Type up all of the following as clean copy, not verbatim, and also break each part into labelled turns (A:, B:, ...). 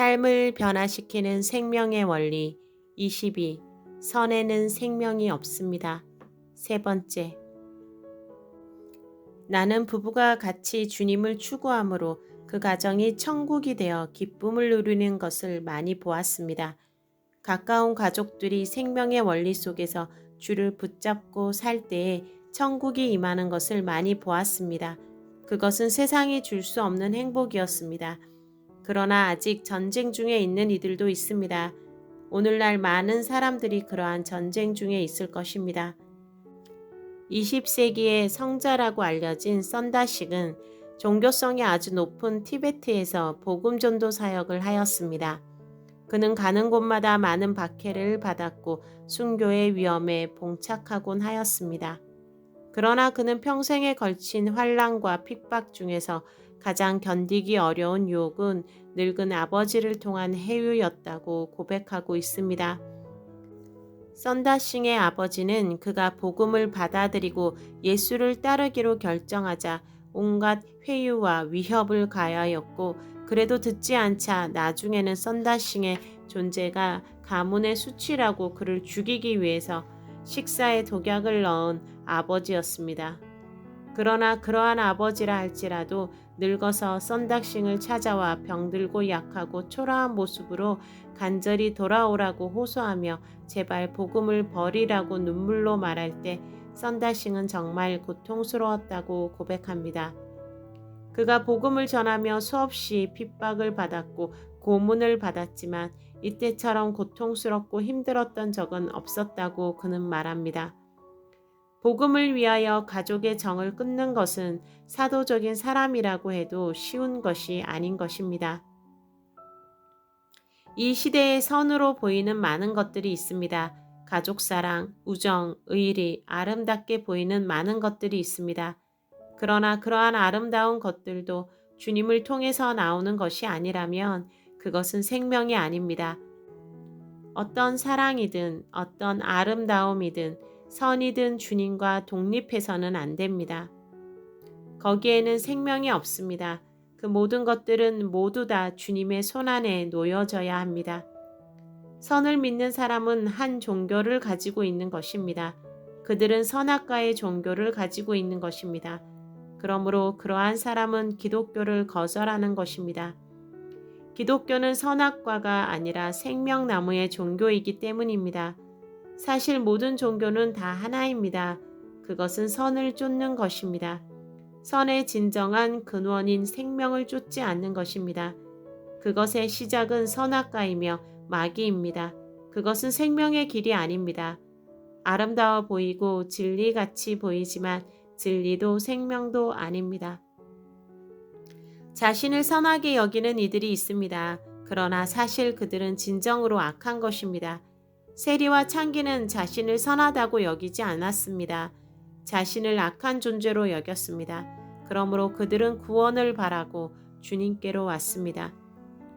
A: 삶을 변화시키는 생명의 원리 22. 선에는 생명이 없습니다. 세 번째, 나는 부부가 같이 주님을 추구함으로 그 가정이 천국이 되어 기쁨을 누리는 것을 많이 보았습니다. 가까운 가족들이 생명의 원리 속에서 주를 붙잡고 살 때에 천국이 임하는 것을 많이 보았습니다. 그것은 세상이 줄 수 없는 행복이었습니다. 그러나 아직 전쟁 중에 있는 이들도 있습니다. 오늘날 많은 사람들이 그러한 전쟁 중에 있을 것입니다. 20세기의 성자라고 알려진 썬다식은 종교성이 아주 높은 티베트에서 복음전도 사역을 하였습니다. 그는 가는 곳마다 많은 박해를 받았고 순교의 위험에 봉착하곤 하였습니다. 그러나 그는 평생에 걸친 환난과 핍박 중에서 가장 견디기 어려운 유혹은 늙은 아버지를 통한 해유였다고 고백하고 있습니다. 썬다싱의 아버지는 그가 복음을 받아들이고 예수를 따르기로 결정하자 온갖 회유와 위협을 가하였고, 그래도 듣지 않자 나중에는 썬다싱의 존재가 가문의 수치라고 그를 죽이기 위해서 식사에 독약을 넣은 아버지였습니다. 그러나 그러한 아버지라 할지라도 늙어서 썬닥싱을 찾아와 병들고 약하고 초라한 모습으로 간절히 돌아오라고 호소하며 제발 복음을 버리라고 눈물로 말할 때 썬다싱은 정말 고통스러웠다고 고백합니다. 그가 복음을 전하며 수없이 핍박을 받았고 고문을 받았지만 이때처럼 고통스럽고 힘들었던 적은 없었다고 그는 말합니다. 복음을 위하여 가족의 정을 끊는 것은 사도적인 사람이라고 해도 쉬운 것이 아닌 것입니다. 이 시대의 선으로 보이는 많은 것들이 있습니다. 가족사랑, 우정, 의리, 아름답게 보이는 많은 것들이 있습니다. 그러나 그러한 아름다운 것들도 주님을 통해서 나오는 것이 아니라면 그것은 생명이 아닙니다. 어떤 사랑이든 어떤 아름다움이든 선이든 주님과 독립해서는 안 됩니다. 거기에는 생명이 없습니다. 그 모든 것들은 모두 다 주님의 손안에 놓여져야 합니다. 선을 믿는 사람은 한 종교를 가지고 있는 것입니다. 그들은 선악과의 종교를 가지고 있는 것입니다. 그러므로 그러한 사람은 기독교를 거절하는 것입니다. 기독교는 선악과가 아니라 생명나무의 종교이기 때문입니다. 사실 모든 종교는 다 하나입니다. 그것은 선을 쫓는 것입니다. 선의 진정한 근원인 생명을 쫓지 않는 것입니다. 그것의 시작은 선악과이며 마귀입니다. 그것은 생명의 길이 아닙니다. 아름다워 보이고 진리같이 보이지만 진리도 생명도 아닙니다. 자신을 선하게 여기는 이들이 있습니다. 그러나 사실 그들은 진정으로 악한 것입니다. 세리와 창기는 자신을 선하다고 여기지 않았습니다. 자신을 악한 존재로 여겼습니다. 그러므로 그들은 구원을 바라고 주님께로 왔습니다.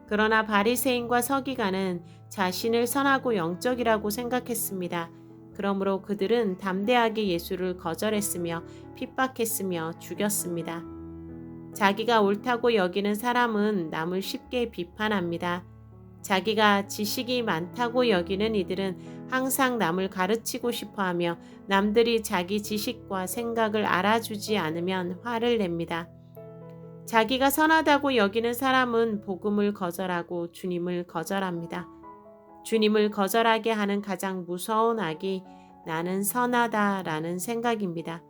A: 그러나 바리새인과 서기관은 자신을 선하고 영적이라고 생각했습니다. 그러므로 그들은 담대하게 예수를 거절했으며 핍박했으며 죽였습니다. 자기가 옳다고 여기는 사람은 남을 쉽게 비판합니다. 자기가 지식이 많다고 여기는 이들은 항상 남을 가르치고 싶어하며 남들이 자기 지식과 생각을 알아주지 않으면 화를 냅니다. 자기가 선하다고 여기는 사람은 복음을 거절하고 주님을 거절합니다. 주님을 거절하게 하는 가장 무서운 악이 나는 선하다라는 생각입니다.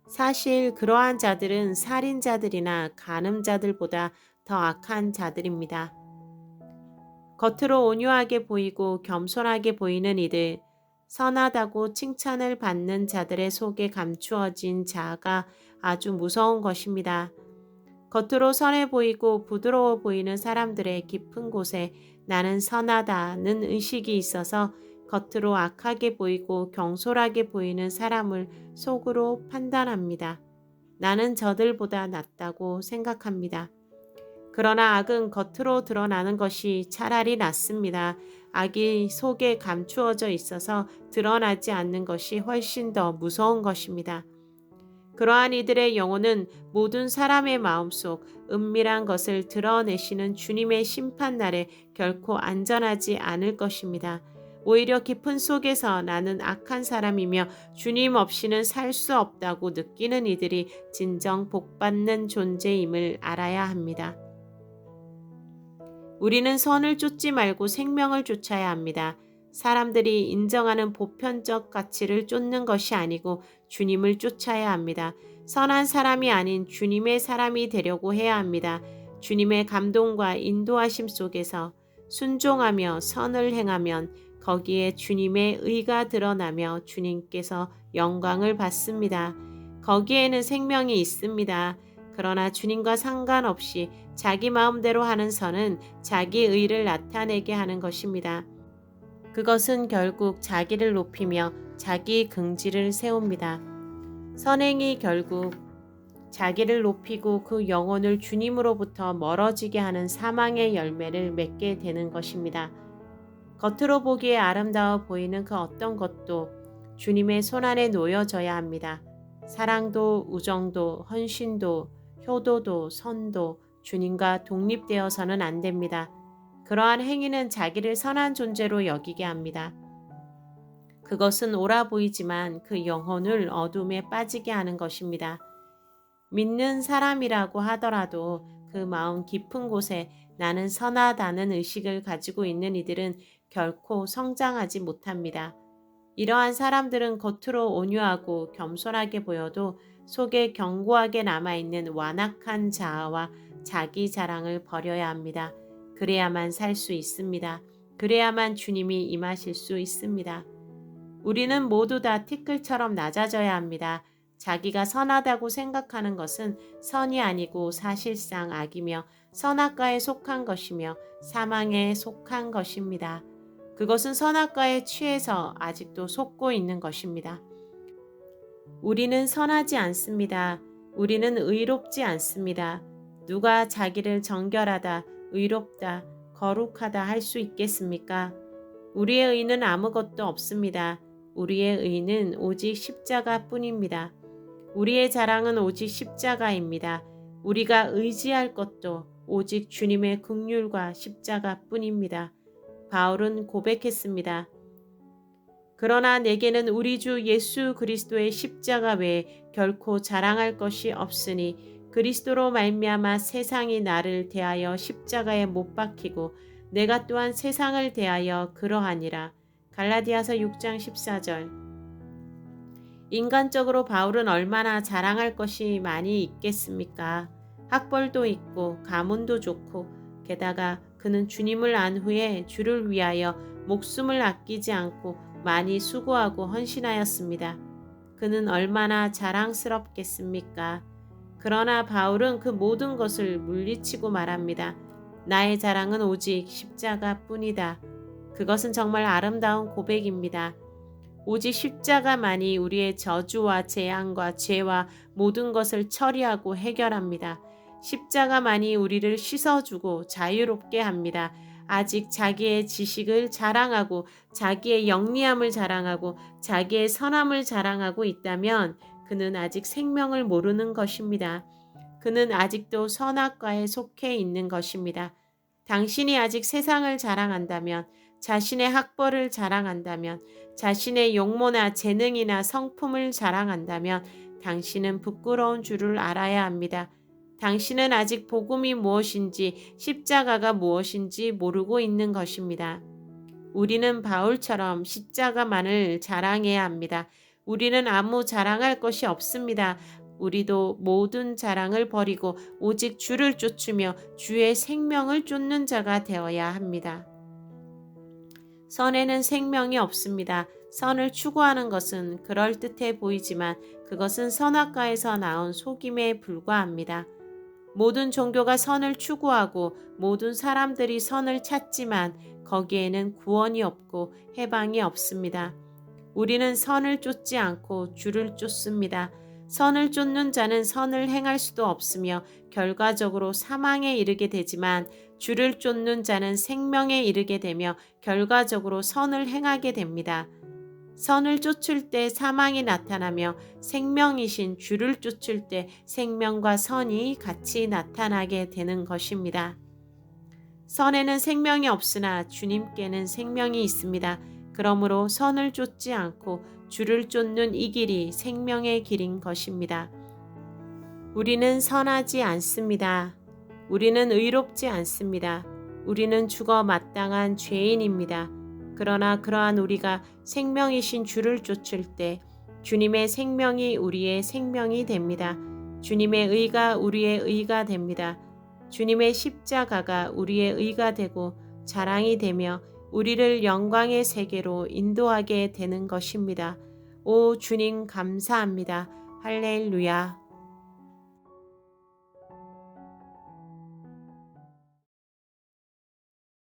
A: 사실 그러한 자들은 살인자들이나 간음자들보다 더 악한 자들입니다. 겉으로 온유하게 보이고 겸손하게 보이는 이들, 선하다고 칭찬을 받는 자들의 속에 감추어진 자아가 아주 무서운 것입니다. 겉으로 선해 보이고 부드러워 보이는 사람들의 깊은 곳에 나는 선하다는 의식이 있어서 겉으로 악하게 보이고 경솔하게 보이는 사람을 속으로 판단합니다. 나는 저들보다 낫다고 생각합니다. 그러나 악은 겉으로 드러나는 것이 차라리 낫습니다. 악이 속에 감추어져 있어서 드러나지 않는 것이 훨씬 더 무서운 것입니다. 그러한 이들의 영혼은 모든 사람의 마음속 은밀한 것을 드러내시는 주님의 심판날에 결코 안전하지 않을 것입니다. 오히려 깊은 속에서 나는 악한 사람이며 주님 없이는 살 수 없다고 느끼는 이들이 진정 복받는 존재임을 알아야 합니다. 우리는 선을 쫓지 말고 생명을 쫓아야 합니다. 사람들이 인정하는 보편적 가치를 쫓는 것이 아니고 주님을 쫓아야 합니다. 선한 사람이 아닌 주님의 사람이 되려고 해야 합니다. 주님의 감동과 인도하심 속에서 순종하며 선을 행하면 거기에 주님의 의가 드러나며 주님께서 영광을 받습니다. 거기에는 생명이 있습니다. 그러나 주님과 상관없이 자기 마음대로 하는 선은 자기 의를 나타내게 하는 것입니다. 그것은 결국 자기를 높이며 자기 긍지를 세웁니다. 선행이 결국 자기를 높이고 그 영혼을 주님으로부터 멀어지게 하는 사망의 열매를 맺게 되는 것입니다. 겉으로 보기에 아름다워 보이는 그 어떤 것도 주님의 손안에 놓여져야 합니다. 사랑도 우정도 헌신도 효도도 선도 주님과 독립되어서는 안 됩니다. 그러한 행위는 자기를 선한 존재로 여기게 합니다. 그것은 옳아 보이지만 그 영혼을 어둠에 빠지게 하는 것입니다. 믿는 사람이라고 하더라도 그 마음 깊은 곳에 나는 선하다는 의식을 가지고 있는 이들은 결코 성장하지 못합니다. 이러한 사람들은 겉으로 온유하고 겸손하게 보여도 속에 견고하게 남아있는 완악한 자아와 자기 자랑을 버려야 합니다. 그래야만 살 수 있습니다. 그래야만 주님이 임하실 수 있습니다. 우리는 모두 다 티끌처럼 낮아져야 합니다. 자기가 선하다고 생각하는 것은 선이 아니고 사실상 악이며 선악과에 속한 것이며 사망에 속한 것입니다. 그것은 선악과에 취해서 아직도 속고 있는 것입니다. 우리는 선하지 않습니다. 우리는 의롭지 않습니다. 누가 자기를 정결하다, 의롭다, 거룩하다 할 수 있겠습니까? 우리의 의는 아무것도 없습니다. 우리의 의는 오직 십자가뿐입니다. 우리의 자랑은 오직 십자가입니다. 우리가 의지할 것도 오직 주님의 긍휼과 십자가뿐입니다. 바울은 고백했습니다. 그러나 내게는 우리 주 예수 그리스도의 십자가 외에 결코 자랑할 것이 없으니 그리스도로 말미암아 세상이 나를 대하여 십자가에 못 박히고 내가 또한 세상을 대하여 그러하니라. 갈라디아서 6장 14절. 인간적으로 바울은 얼마나 자랑할 것이 많이 있겠습니까? 학벌도 있고 가문도 좋고 게다가 그는 주님을 안 후에 주를 위하여 목숨을 아끼지 않고 많이 수고하고 헌신하였습니다. 그는 얼마나 자랑스럽겠습니까? 그러나 바울은 그 모든 것을 물리치고 말합니다. 나의 자랑은 오직 십자가뿐이다. 그것은 정말 아름다운 고백입니다. 오직 십자가만이 우리의 저주와 재앙과 죄와 모든 것을 처리하고 해결합니다. 십자가만이 우리를 씻어주고 자유롭게 합니다. 아직 자기의 지식을 자랑하고 자기의 영리함을 자랑하고 자기의 선함을 자랑하고 있다면 그는 아직 생명을 모르는 것입니다. 그는 아직도 선악과에 속해 있는 것입니다. 당신이 아직 세상을 자랑한다면, 자신의 학벌을 자랑한다면, 자신의 용모나 재능이나 성품을 자랑한다면 당신은 부끄러운 줄을 알아야 합니다. 당신은 아직 복음이 무엇인지 십자가가 무엇인지 모르고 있는 것입니다. 우리는 바울처럼 십자가만을 자랑해야 합니다. 우리는 아무 자랑할 것이 없습니다. 우리도 모든 자랑을 버리고 오직 주를 쫓으며 주의 생명을 쫓는 자가 되어야 합니다. 선에는 생명이 없습니다. 선을 추구하는 것은 그럴듯해 보이지만 그것은 선악과에서 나온 속임에 불과합니다. 모든 종교가 선을 추구하고 모든 사람들이 선을 찾지만 거기에는 구원이 없고 해방이 없습니다. 우리는 선을 쫓지 않고 주를 쫓습니다. 선을 쫓는 자는 선을 행할 수도 없으며 결과적으로 사망에 이르게 되지만 주를 쫓는 자는 생명에 이르게 되며 결과적으로 선을 행하게 됩니다. 선을 쫓을 때 사망이 나타나며 생명이신 주를 쫓을 때 생명과 선이 같이 나타나게 되는 것입니다. 선에는 생명이 없으나 주님께는 생명이 있습니다. 그러므로 선을 쫓지 않고 주를 쫓는 이 길이 생명의 길인 것입니다. 우리는 선하지 않습니다. 우리는 의롭지 않습니다. 우리는 죽어 마땅한 죄인입니다. 그러나 그러한 우리가 생명이신 주를 쫓을 때 주님의 생명이 우리의 생명이 됩니다. 주님의 의가 우리의 의가 됩니다. 주님의 십자가가 우리의 의가 되고 자랑이 되며 우리를 영광의 세계로 인도하게 되는 것입니다. 오 주님 감사합니다. 할렐루야.